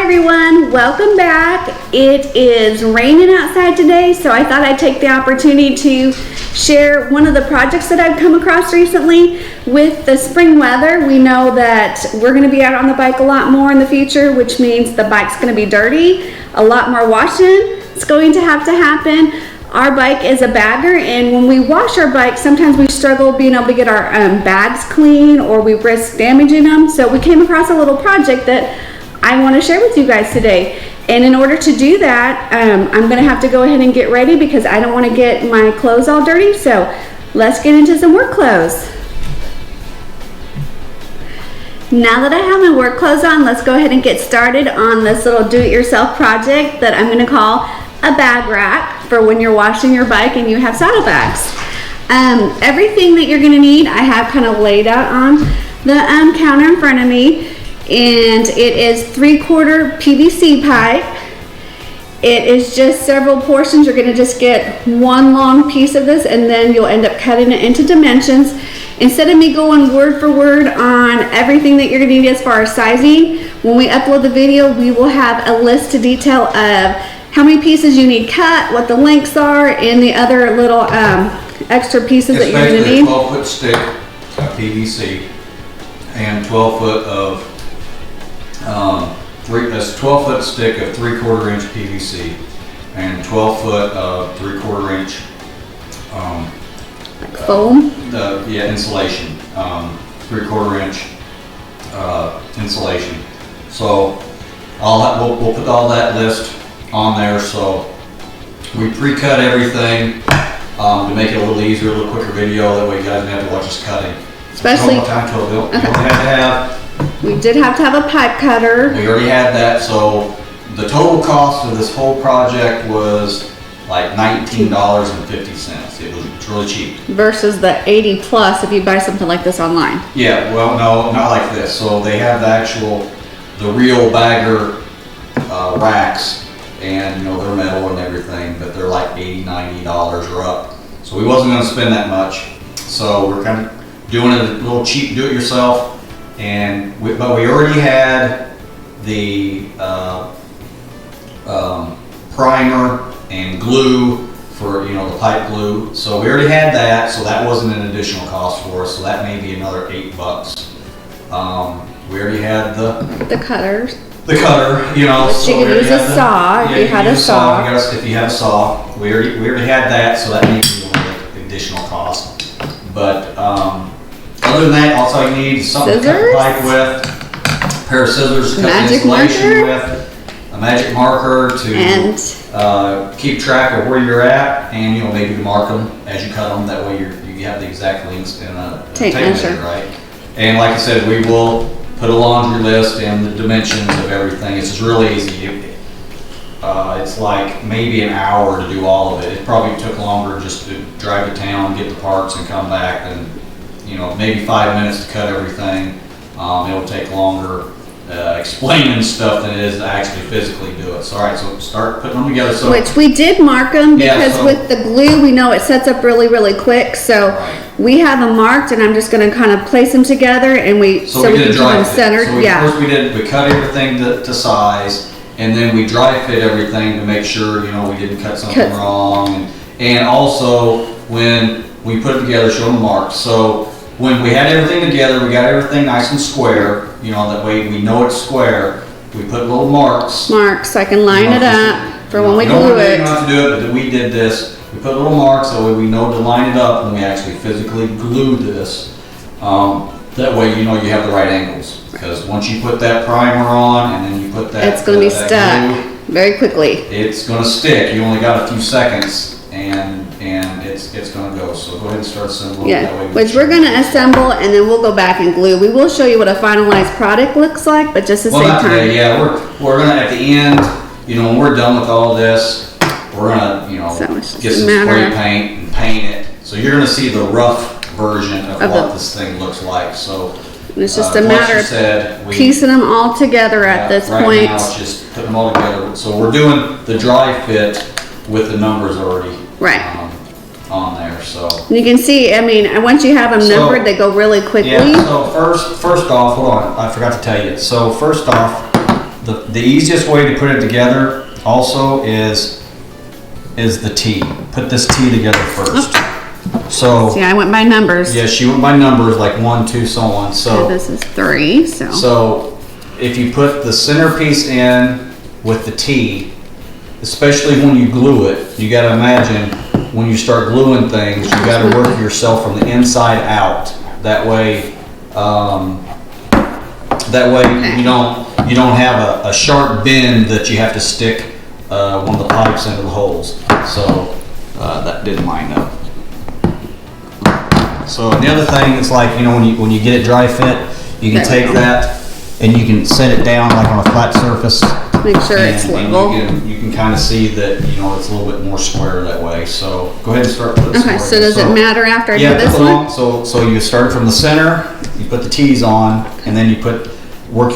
everyone, welcome back. It is raining outside today, so I thought I'd take the opportunity to share one of the projects that I've come across recently. With the spring weather, we know that we're going to be out on the bike a lot more in the future, which means the bike's going to be dirty, a lot more washing. It's going to happen. Our bike is a bagger, and when we wash our bike, sometimes we struggle being able to get our bags clean, or we risk damaging them. So we came across a little project that I want to share with you guys today. And in order to do that, I'm going to have to go ahead and get ready because I don't want to get my clothes all dirty. So let's get into some work clothes. Now that I have my work clothes on, let's go ahead and get started on this little do-it-yourself project that I'm going to call a bag rack for when you're washing your bike and you have saddlebags. Everything that you're going to need, I have kind of laid out on the counter in front of me. And it is 3/4 PVC pipe. It is just several portions. You're going to just get one long piece of this, and then you'll end up cutting it into dimensions. Instead of me going word for word on everything that you're going to need as far as sizing, when we upload the video, we will have a list to detail of how many pieces you need cut, what the lengths are, and the other little extra pieces that you're going to need. It's basically a 12-foot stick of PVC and 12-foot of that's a 12-foot stick of 3/4 inch PVC and 12-foot of 3/4 inch like foam? Insulation, 3/4 inch insulation. So we'll put all that list on there. So we pre-cut everything to make it a little easier, a little quicker video. That way you guys don't have to watch us cutting. Especially, one more time to we only had to have. We did have to have a pipe cutter. We already had that, so the total cost of this whole project was like $19.50. It's really cheap. Versus the 80 plus if you buy something like this online. Yeah, well, no, not like this. So they have the real bagger racks, and they're metal and everything, but they're like $80, $90 or up. So we wasn't going to spend that much. So we're kind of doing it a little cheap, do-it-yourself. But we already had the primer and glue for the pipe glue, so we already had that, so that wasn't an additional cost for us. So that may be another $8. We already had the cutters. The cutter, But so you can use a saw if you had a saw. If you have a saw, we already had that, so that may be an additional cost. But other than that, also you need something to cut the pipe with, a pair of scissors to cut the insulation with, a magic marker to keep track of where you're at, and maybe to mark them as you cut them. That way you have the exact lengths in a tape measure, right? And like I said, we will put a laundry list and the dimensions of everything. It's just really easy. It's like maybe an hour to do all of it. It probably took longer just to drive to town, get the parts, and come back, and maybe 5 minutes to cut everything. It'll take longer explaining stuff than it is to actually physically do it. So, all right, so start putting them together. So, which we did mark them because with the glue, we know it sets up really, really quick. So we have them marked, and I'm just going to kind of place them together, and we can keep them centered. So first we cut everything to size, and then we dry fit everything to make sure we didn't cut something wrong, and also when we put it together, show them marks. So when we had everything together, we got everything nice and square, that way we know it's square. We put little marks. So I can line it up for when we glue it. You don't have to do it, but we did this. We put little marks, that way we know to line it up when we actually physically glue this. That way you have the right angles. Because once you put that primer on, and then you put that, it's going to be stuck very quickly. It's going to stick. You only got a few seconds, and it's going to go. So go ahead and start assembling. Yeah, that way which we're going to assemble, and then we'll go back and glue. We will show you what a finalized product looks like, but just the same time. Today, yeah, we're going to, at the end, when we're done with all this, we're going to get some spray paint and paint it. So you're going to see the rough version of what this thing looks like. So it's just a matter of piecing them all together at this point. Right now, it's just putting them all together. So we're doing the dry fit with the numbers already on there. So you can see, once you have them numbered, they go really quickly. Yeah. So first off, hold on, I forgot to tell you. So first off, the easiest way to put it together also is the T. Put this T together first. So see, I went by numbers. yeah, she went by numbers, like 1, 2, so on. So this is 3. So if you put the centerpiece in with the T, especially when you glue it, you got to imagine when you start gluing things, you got to work yourself from the inside out. That way, you don't have a sharp bend that you have to stick one of the pipes into the holes. So that didn't line up. So the other thing is, like, when you get it dry fit, you can take that and you can set it down like on a flat surface. Make sure it's level. And you can kind of see that it's a little bit more square that way. So go ahead and start with this. Okay, so does it matter after I do this one? So you start from the center, you put the T's on, and then you work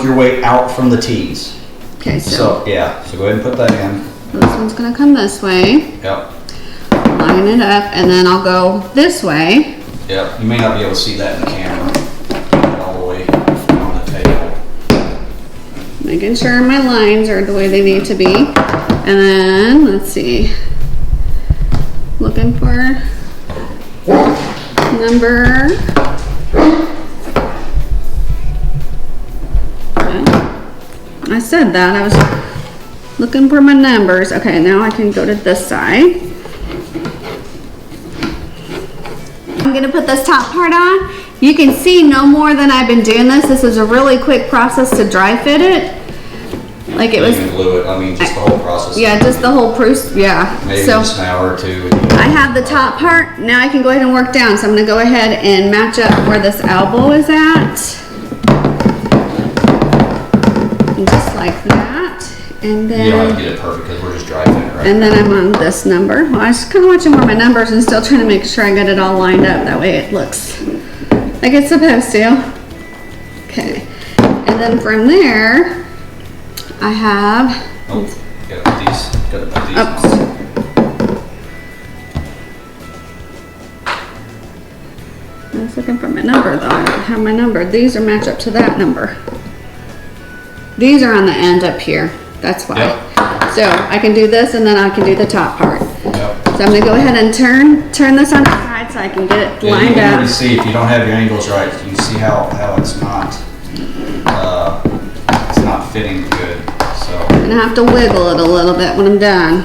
your way out from the T's. Okay, so go ahead and put that in. This one's gonna come this way. Yep. Line it up, and then I'll go this way. Yep. You may not be able to see that in the camera all the way on the table. Making sure my lines are the way they need to be. And then, let's see. Looking for number. I said that. I was looking for my numbers. Okay, now I can go to this side. I'm gonna put this top part on. You can see no more than I've been doing this. This is a really quick process to dry fit it. Like it was. You can glue it. I mean, just the whole process. Yeah, just the whole process. Yeah. Maybe so just an hour or two. I have the top part. Now I can go ahead and work down. So I'm gonna go ahead and match up where this elbow is at. And just like that. And then. You don't have to get it perfect because we're just dry fitting it right and then I'm on this number. Well, I was kind of watching where my numbers and still trying to make sure I got it all lined up. That way it looks like it's supposed to. Okay. And then from there, I have. Oh, gotta put these on. I was looking for my number though. I don't have my number. These are match up to that number. These are on the end up here. That's why. Yep. So I can do this and then I can do the top part. Yep. So I'm gonna go ahead and turn this on the side so I can get it lined you can up. already see if you don't have your angles right. You can see how it's not fitting good. So. And I have to wiggle it a little bit when I'm done.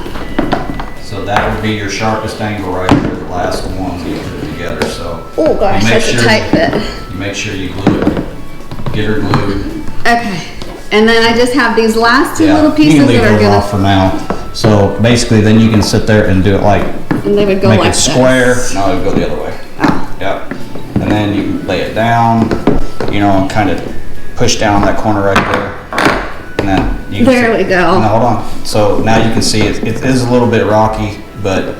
So that would be your sharpest angle right here, the last one that you put it together. So. Oh gosh, that's a tight fit. You make sure you glue it. Get her glued. Okay. And then I just have these last two little You pieces can leave that are those gonna. off for now. So basically, then you can sit there and do it like. And they would go make like it square. this. No, it would go the other way. Oh. Yep. And then you lay it down, and kind of push down that corner right there. And then you can There we go. Now hold on. So now you can see it is a little bit rocky, but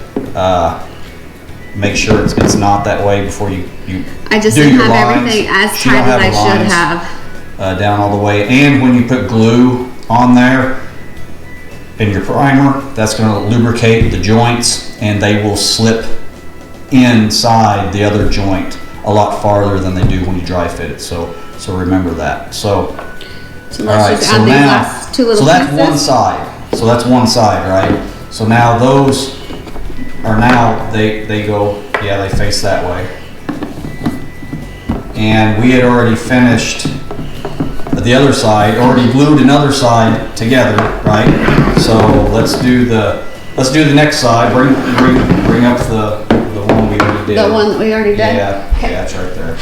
make sure it's not that way before you I just do didn't your have lines. everything as So you tight don't as I the should lines, have. down all the way. And when you put glue on there in your primer, that's going to lubricate the joints and they will slip inside the other joint a lot farther than they do when you dry fit it. So remember that. So So let's just add these last two little that's pieces. one side. So that's one side, right? So now those are they go, they face that way. And we had already finished the other side, already glued another side together, right? So let's do the next side. Bring up the one we already did. The one that we already did? Yeah, Okay. yeah, it's right there.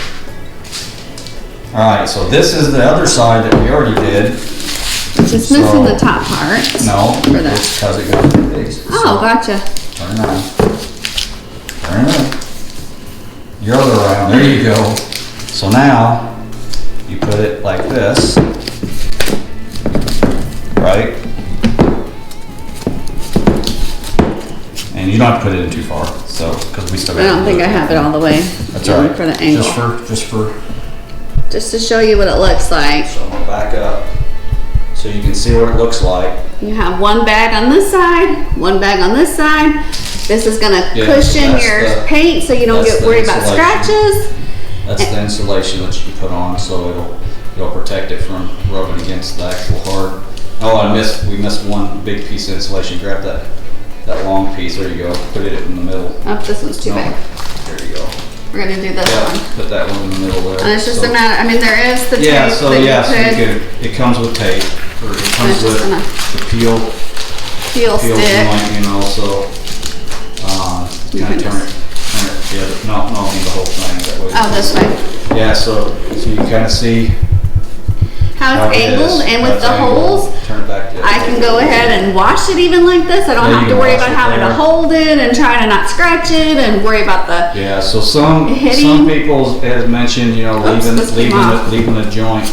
All right, so this is the other side that we already did. It's just missing the top part. No, For that. it's because it goes through these. Oh, gotcha. Turn it on. Turn it on. Your other round. There you go. So now you put it like this, right? And you don't have to put it in too far, so because we still got. I don't think I have it all the way. That's all right. For the angle. Just to show you what it looks like. So I'm gonna back up so you can see what it looks like. You have one bag on this side, one bag on this side. This is gonna cushion your paint so you don't get worried about scratches. That's the insulation that you put on, so it'll protect it from rubbing against the actual hard. Oh, we missed one big piece of insulation. Grab that long piece. There you go. Put it in the middle. Oh, this one's too big. There you go. We're gonna do this one. Put that one in the middle there. And it's just a matter, I mean, there is the tape so that yeah, so you you could could, it comes with tape, or it comes with the peel peel stick. joint, you know, so, You kind of can turn it the other, no, I mean the whole thing that way. Oh, this way. Yeah, so you can kind of see How it's it is. angled, and with That's the angled. holes, Turn it back to I can go ahead and wash it even like this. I don't Yeah, have you to can worry wash about it having to there. hold it and try to not scratch it and worry about the, Yeah, so some Hitting. people has mentioned, you know, Oops, this came off. leaving the joint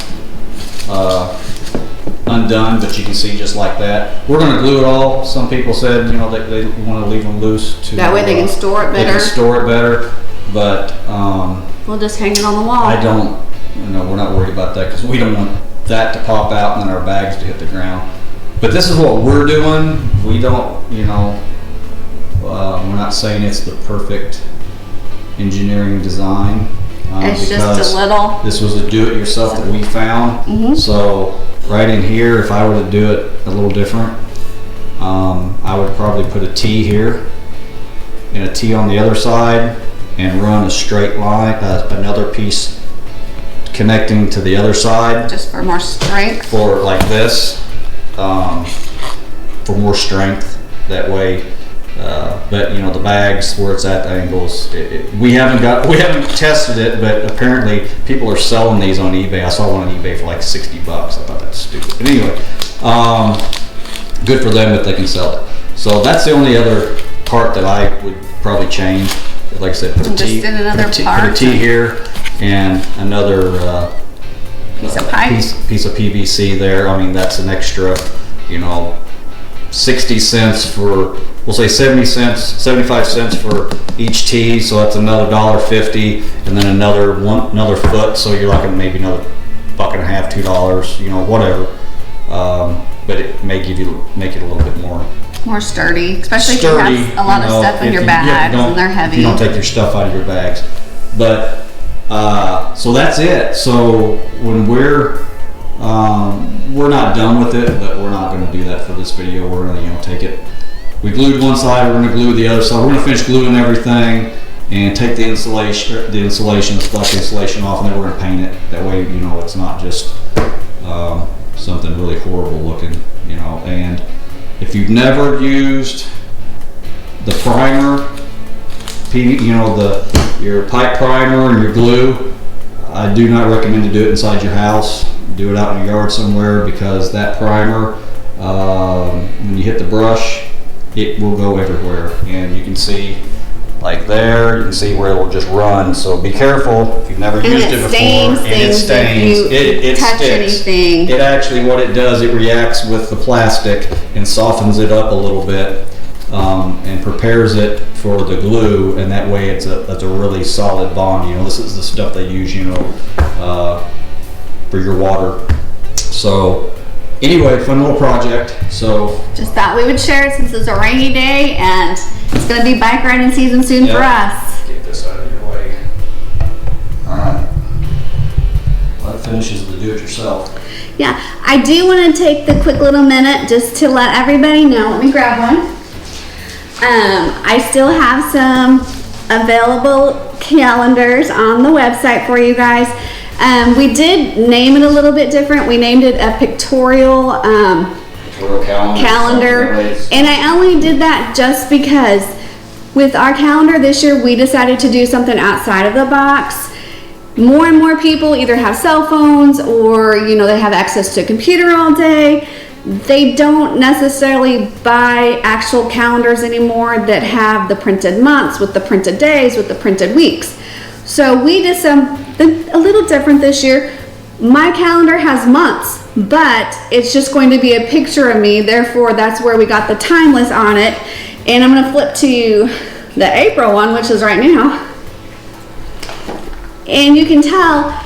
undone, but you can see just like that. We're gonna glue it all. Some people said, you know, they want to leave them loose to that way they can store it they better. can store it better. But We'll just hang it on the wall. I don't, you know, we're not worried about that because we don't want that to pop out and then our bags to hit the ground. But this is what we're doing. We don't, you know, we're not saying it's the perfect engineering design. It's because just a little. this was a do-it-yourself that we found. So right in here, if I were to do it a little different, I would probably put a T here and a T on the other side and run a straight line, another piece connecting to the other side Just for more strength. for like this, for more strength that way. But you know, the bags where it's at the angles, we haven't tested it, but apparently people are selling these on eBay. I saw one on eBay for like $60. I thought that's stupid. But anyway, good for them if they can sell it. So that's the only other part that I would probably change. Like I said, put a T, Just in another put a part. T here and another Piece of pipe. piece of PVC there. I mean, that's an extra, you know, 60 cents for, we'll say 75 cents for each tee, so that's another $1.50, and then another foot, so you're looking maybe another $1.50, $2, you know, whatever. But it may make it a little bit more Sturdy, especially sturdy, if you have a lot of stuff in if your you- bags if you and they're If heavy. you don't take your stuff out of your bags. But, so that's it. So when we're not done with it, but we're not gonna do that for this video. We're gonna, you know, take it, we glued one side, we're gonna glue the other side. We're gonna finish gluing everything and take the insulation, splash the insulation off, and then we're gonna paint it. That way, you know, it's not just, something really horrible looking, you know. And if you've never used the primer, you know, your pipe primer and your glue, I do not recommend to do it inside your house. Do it out in your yard somewhere, because that primer, when you hit the brush, it will go everywhere. And you can see, like there, you can see where it will just run. So be careful if you've never used it before. Stains And it things stains. if you It touch sticks. anything. It actually, what it does, it reacts with the plastic and softens it up a little bit, and prepares it for the glue, and that way it's a really solid bond. You know, this is the stuff they use, you know, for your water. So anyway, fun little project. So Just thought we would share it since it's a rainy day and it's gonna be bike riding season soon for us. get this out of your way. All right. Well, that finishes the do-it-yourself. Yeah, I do want to take the quick little minute just to let everybody know. Let me grab one. I still have some available calendars on the website for you guys. We did name it a little bit different. We named it a pictorial calendar, and I only did that just because with our calendar this year we decided to do something outside of the box. More and more people either have cell phones or, you know, they have access to a computer all day. They don't necessarily buy actual calendars anymore that have the printed months with the printed days with the printed weeks. So we did something a little different this year. My calendar has months, but it's just going to be a picture of me. Therefore, that's where we got the timeless on it. And I'm gonna flip to the April one, which is right now. And you can tell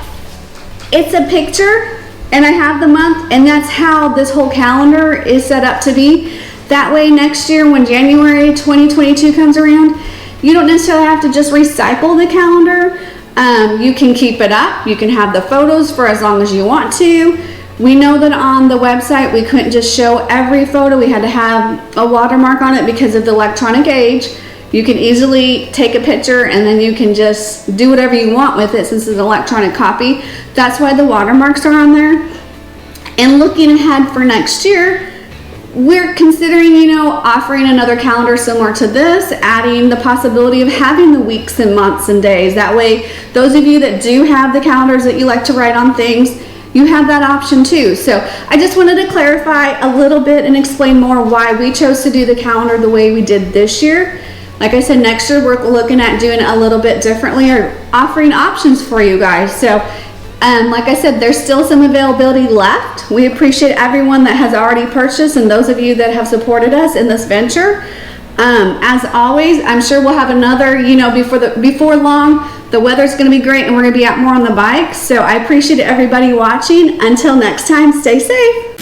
it's a picture and I have the month, and that's how this whole calendar is set up to be. That way next year when January 2022 comes around, you don't necessarily have to just recycle the calendar. You can keep it up. You can have the photos for as long as you want to. We know that on the website we couldn't just show every photo. We had to have a watermark on it because of the electronic age. You can easily take a picture and then you can just do whatever you want with it since it's an electronic copy. That's why the watermarks are on there. And looking ahead for next year, we're considering, you know, offering another calendar similar to this, adding the possibility of having the weeks and months and days. That way, those of you that do have the calendars that you like to write on things, you have that option too. So I just wanted to clarify a little bit and explain more why we chose to do the calendar the way we did this year. Like I said, next year we're looking at doing it a little bit differently or offering options for you guys. So like I said, there's still some availability left. We appreciate everyone that has already purchased and those of you that have supported us in this venture. As always, I'm sure we'll have another, you know, before long. The weather's going to be great and we're going to be out more on the bike. So I appreciate everybody watching. Until next time, stay safe.